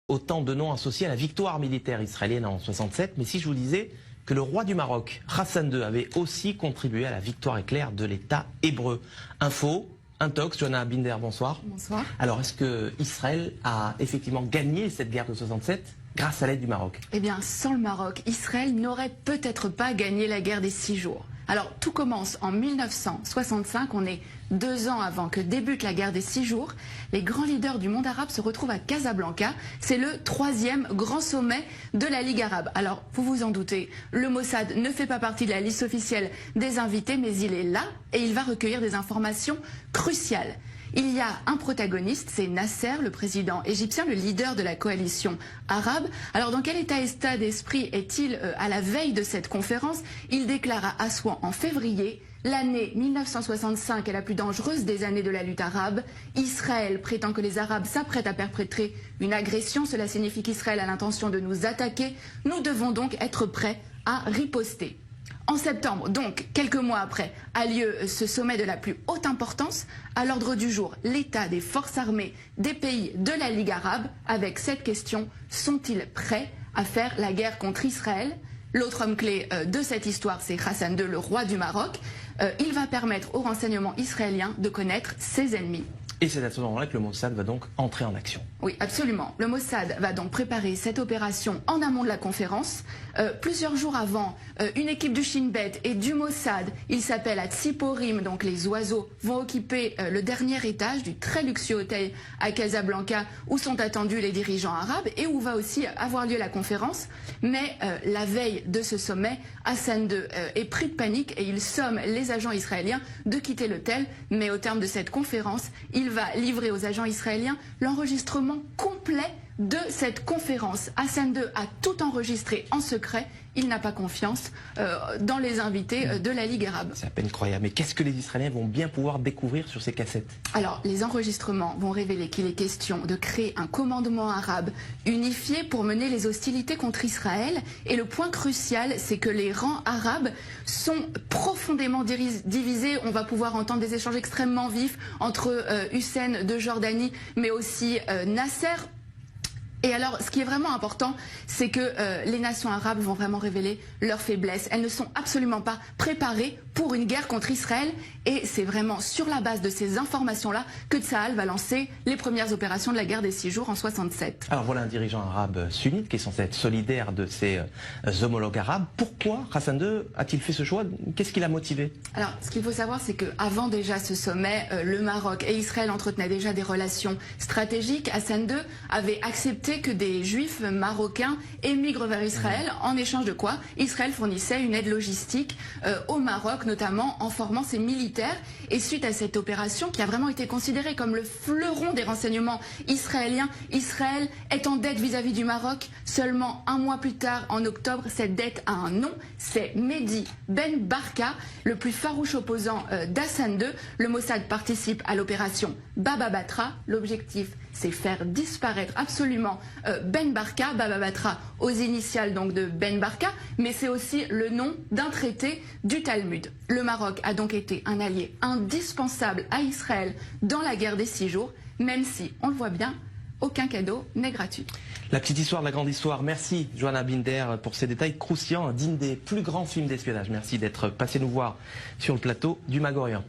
Autant de noms associés à la victoire militaire israélienne en 67, mais si je vous disais que le roi du Maroc, Hassan II, avait aussi contribué à la victoire éclair de l'État hébreu. Info, Intox, Johanna Binder, bonsoir. Bonsoir. Alors, est-ce que Israël a effectivement gagné cette guerre de 67 grâce à l'aide du Maroc? Eh bien, sans le Maroc, Israël n'aurait peut-être pas gagné la guerre des 6 jours. Alors, tout commence en 1965, on est 2 ans avant que débute la guerre des 6 jours. Les grands leaders du monde arabe se retrouvent à Casablanca. C'est le 3e grand sommet de la Ligue arabe. Alors, vous vous en doutez, le Mossad ne fait pas partie de la liste officielle des invités, mais il est là et il va recueillir des informations cruciales. Il y a un protagoniste, c'est Nasser, le président égyptien, le leader de la coalition arabe. Alors dans quel état d'esprit est-il à la veille de cette conférence? Il déclare à Assouan en février: l'année 1965 est la plus dangereuse des années de la lutte arabe. Israël prétend que les Arabes s'apprêtent à perpétrer une agression. Cela signifie qu'Israël a l'intention de nous attaquer. Nous devons donc être prêts à riposter. En septembre, donc quelques mois après, a lieu ce sommet de la plus haute importance. À l'ordre du jour, l'état des forces armées des pays de la Ligue arabe, avec cette question: sont-ils prêts à faire la guerre contre Israël? L'autre homme clé de cette histoire, c'est Hassan II, le roi du Maroc. Il va permettre aux renseignements israéliens de connaître ses ennemis. Et c'est à ce moment-là que le Mossad va donc entrer en action. Oui, absolument. Le Mossad va donc préparer cette opération en amont de la conférence. Plusieurs jours avant, une équipe du Shin Bet et du Mossad, il s'appelle à Tsiporim, donc les oiseaux, vont occuper le dernier étage du très luxueux hôtel à Casablanca où sont attendus les dirigeants arabes et où va aussi avoir lieu la conférence. Mais la veille de ce sommet, Hassan II est pris de panique et il somme les agents israéliens de quitter l'hôtel. Mais au terme de cette conférence, il va livrer aux agents israéliens l'enregistrement complet de cette conférence. Hassan II a tout enregistré en secret. Il n'a pas confiance dans les invités de la Ligue arabe. C'est à peine croyable. Mais qu'est-ce que les Israéliens vont bien pouvoir découvrir sur ces cassettes? Alors, les enregistrements vont révéler qu'il est question de créer un commandement arabe unifié pour mener les hostilités contre Israël. Et le point crucial, c'est que les rangs arabes sont profondément divisés. On va pouvoir entendre des échanges extrêmement vifs entre Hussein de Jordanie, mais aussi Nasser. Et alors, ce qui est vraiment important, c'est que les nations arabes vont vraiment révéler leurs faiblesses. Elles ne sont absolument pas préparées pour une guerre contre Israël. Et c'est vraiment sur la base de ces informations-là que Tsahal va lancer les premières opérations de la guerre des 6 jours en 67. Alors voilà un dirigeant arabe sunnite qui est censé être solidaire de ses homologues arabes. Pourquoi Hassan II a-t-il fait ce choix? Qu'est-ce qui l'a motivé? Alors, ce qu'il faut savoir, c'est qu'avant déjà ce sommet, le Maroc et Israël entretenaient déjà des relations stratégiques. Hassan II avait accepté que des juifs marocains émigrent vers Israël, en échange de quoi Israël fournissait une aide logistique au Maroc, notamment en formant ses militaires. Et suite à cette opération qui a vraiment été considérée comme le fleuron des renseignements israéliens, Israël est en dette vis-à-vis du Maroc. Seulement un mois plus tard, en octobre, cette dette a un nom, c'est Mehdi Ben Barka, le plus farouche opposant d'Hassan II. Le Mossad participe à l'opération Baba Batra. L'objectif, c'est faire disparaître absolument Ben Barka, Baba Batra aux initiales donc de Ben Barka, mais c'est aussi le nom d'un traité du Talmud. Le Maroc a donc été un allié indispensable à Israël dans la guerre des 6 jours, même si, on le voit bien, aucun cadeau n'est gratuit. La petite histoire de la grande histoire. Merci Johanna Binder pour ces détails croustillants, dignes des plus grands films d'espionnage. Merci d'être passé nous voir sur le plateau du Mag Orient.